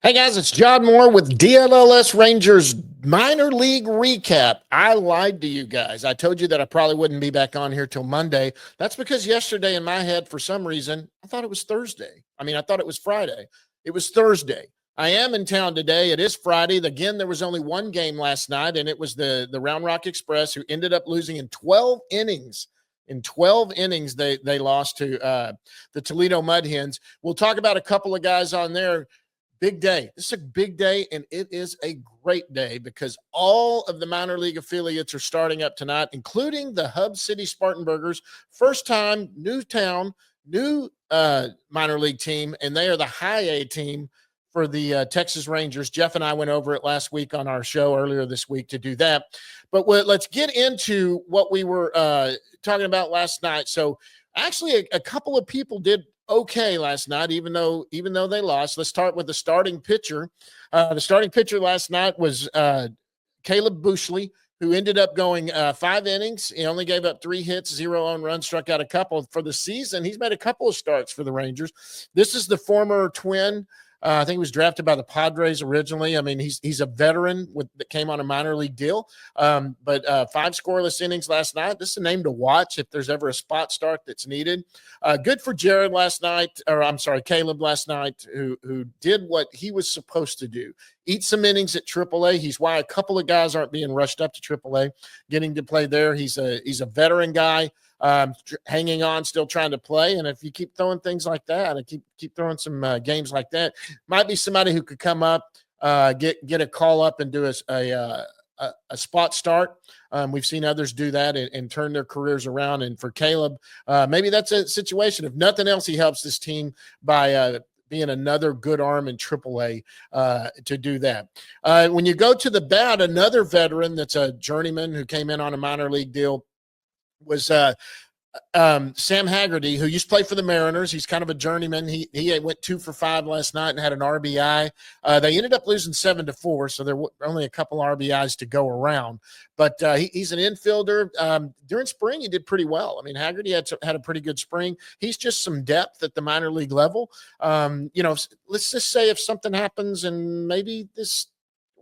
Hey guys, it's John Moore with DLLS Rangers minor league recap. I lied to you guys. I told you that I probably wouldn't be back on here till Monday. That's because yesterday in my head, for some reason, I thought it was Thursday. I thought it was Friday. It was Thursday. I am in town today. It is Friday. Again, there was only one game last night, and it was the Round Rock Express, who ended up losing in 12 innings. In 12 innings, they lost to the Toledo Mud Hens. We'll talk about a couple of guys on there. Big day. This is a big day, and it is a great day because all of the minor league affiliates are starting up tonight, including the Hub City Spartanburgers. First time, new town, new minor league team, and they are the high A team for the Texas Rangers. Jeff and I went over it last week on our show earlier this week to do that. But let's get into what we were talking about last night. So actually, a couple of people did okay last night, even though they lost. Let's start with the starting pitcher. The starting pitcher last night was Caleb Bushley, who ended up going 5 innings. He only gave up 3 hits, 0 earned runs, struck out a couple. For the season, he's made a couple of starts for the Rangers. This is the former Twin. I think he was drafted by the Padres originally. He's a veteran that came on a minor league deal. But 5 scoreless innings last night. This is a name to watch if there's ever a spot start that's needed. Good for Caleb last night, who did what he was supposed to do. Eat some innings at AAA. He's why a couple of guys aren't being rushed up to AAA, getting to play there. He's a veteran guy. Hanging on, still trying to play. And if you keep throwing things like that and keep throwing some games like that, might be somebody who could come up, get a call up and do a spot start. We've seen others do that and turn their careers around. And for Caleb, maybe that's a situation. If nothing else, he helps this team by being another good arm in AAA to do that. When you go to the bat, another veteran that's a journeyman who came in on a minor league deal was Sam Haggerty, who used to play for the Mariners. He's kind of a journeyman. He went 2 for 5 last night and had an RBI. They ended up losing 7-4, so there were only a couple RBIs to go around. But he's an infielder. During spring, he did pretty well. Haggerty had a pretty good spring. He's just some depth at the minor league level. Let's just say if something happens and maybe this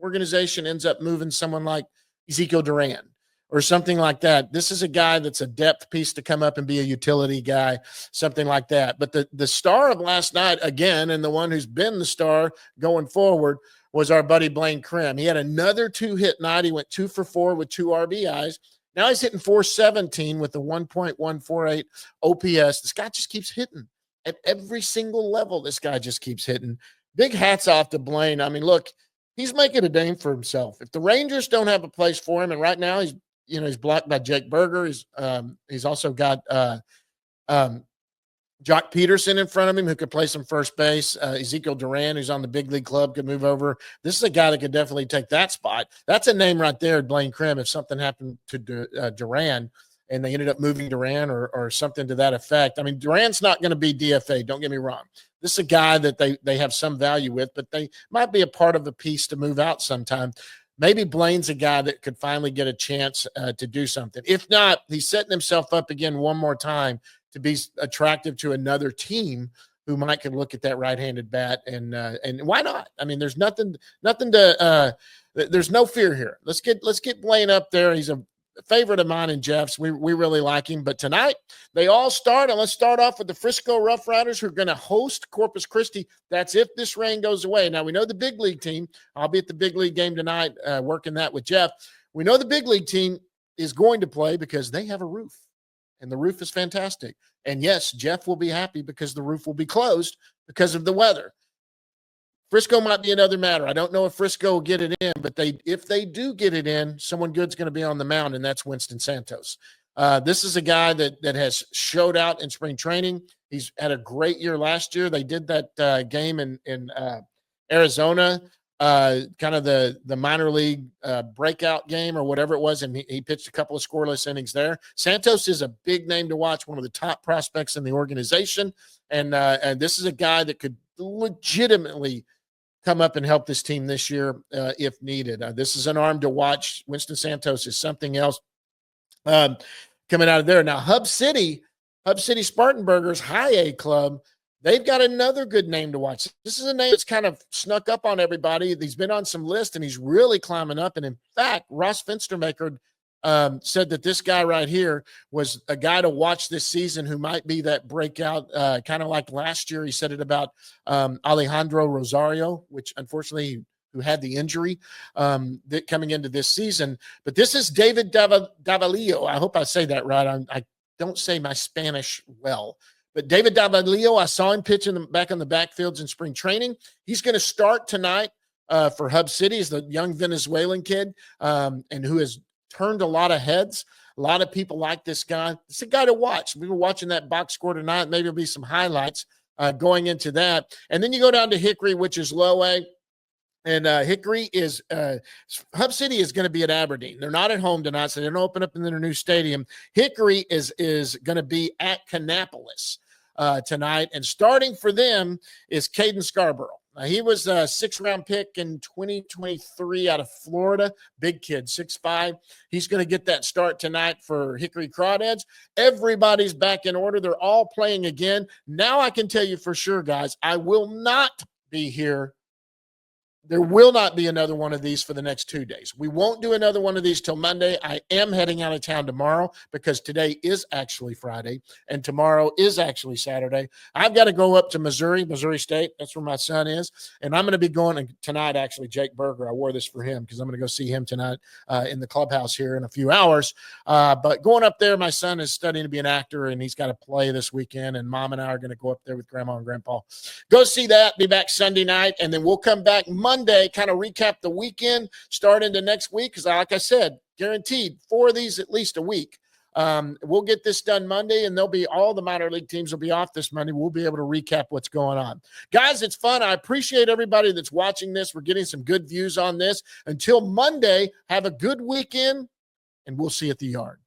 organization ends up moving someone like Ezekiel Duran or something like that. This is a guy that's a depth piece to come up and be a utility guy, something like that. But the star of last night, again, and the one who's been the star going forward, was our buddy Blaine Krim. He had another 2-hit night. He went 2 for 4 with 2 RBIs. Now he's hitting .417 with a 1.148 OPS. This guy just keeps hitting at every single level. This guy just keeps hitting. Big hats off to Blaine. Look, he's making a name for himself. If the Rangers don't have a place for him, and right now he's blocked by Jake Berger. He's also got Jock Peterson in front of him who could play some first base. Ezekiel Duran, who's on the big league club, could move over. This is a guy that could definitely take that spot. That's a name right there, Blaine Krim, if something happened to Duran and they ended up moving Duran or something to that effect. Duran's not going to be DFA. Don't get me wrong. This is a guy that they have some value with, but they might be a part of a piece to move out sometime. Maybe Blaine's a guy that could finally get a chance to do something. If not, he's setting himself up again one more time to be attractive to another team who might could look at that right-handed bat and why not? There's nothing to there's no fear here. Let's get Blaine up there. He's a favorite of mine and Jeff's. We really like him. But tonight they all start, and let's start off with the Frisco Rough Riders, who are going to host Corpus Christi. That's if this rain goes away. Now we know the big league team. I'll be at the big league game tonight, working that with Jeff. We know the big league team is going to play because they have a roof, and the roof is fantastic. And yes, Jeff will be happy because the roof will be closed because of the weather. Frisco might be another matter. I don't know if Frisco will get it in, but if they do get it in, someone good's going to be on the mound, and that's Winston Santos. This is a guy that has showed out in spring training. He's had a great year last year. They did that game in Arizona, kind of the minor league breakout game or whatever it was, and he pitched a couple of scoreless innings there. Santos is a big name to watch, one of the top prospects in the organization, and this is a guy that could legitimately come up and help this team this year if needed. This is an arm to watch. Winston Santos is something else coming out of there. Now, Hub City Spartanburgers High A Club They've got another good name to watch. This is a name that's kind of snuck up on everybody. He's been on some lists, and he's really climbing up. And in fact, Ross Finstermaker said that this guy right here was a guy to watch this season who might be that breakout, kind of like last year. He said it about Alejandro Rosario, which unfortunately who had the injury that coming into this season. But this is David Davalillo. I hope I say that right. I don't say my Spanish well. But David Davalillo, I saw him pitching back on the backfields in spring training. He's going to start tonight for Hub City. He's the young Venezuelan kid and who has turned a lot of heads. A lot of people like this guy. It's a guy to watch. We were watching that box score tonight. Maybe there'll be some highlights going into that. And then you go down to Hickory, which is low A. And Hickory is Hub City is going to be at Aberdeen. They're not at home tonight, so they don't open up in their new stadium. Hickory is going to be at Kannapolis tonight, and starting for them is Caden Scarborough. He was a 6th-round pick in 2023 out of Florida. Big kid, 6'5". He's going to get that start tonight for Hickory Crawdads. Everybody's back in order. They're all playing again. Now I can tell you for sure, guys, I will not be here. There will not be another one of these for the next 2 days. We won't do another one of these till Monday. I am heading out of town tomorrow because today is actually Friday and tomorrow is actually Saturday. I've got to go up to Missouri State. That's where my son is. And I'm going to be going tonight, actually, Jake Berger. I wore this for him because I'm going to go see him tonight in the clubhouse here in a few hours. But going up there, my son is studying to be an actor and he's got to play this weekend. And Mom and I are going to go up there with Grandma and Grandpa. Go see that. Be back Sunday night. And then we'll come back Monday, kind of recap the weekend, start into next week, because like I said, guaranteed 4 of these at least a week. We'll get this done Monday, and they'll be all the minor league teams will be off this Monday. We'll be able to recap what's going on. Guys, it's fun. I appreciate everybody that's watching this. We're getting some good views on this. Until Monday, have a good weekend, and we'll see you at the yard.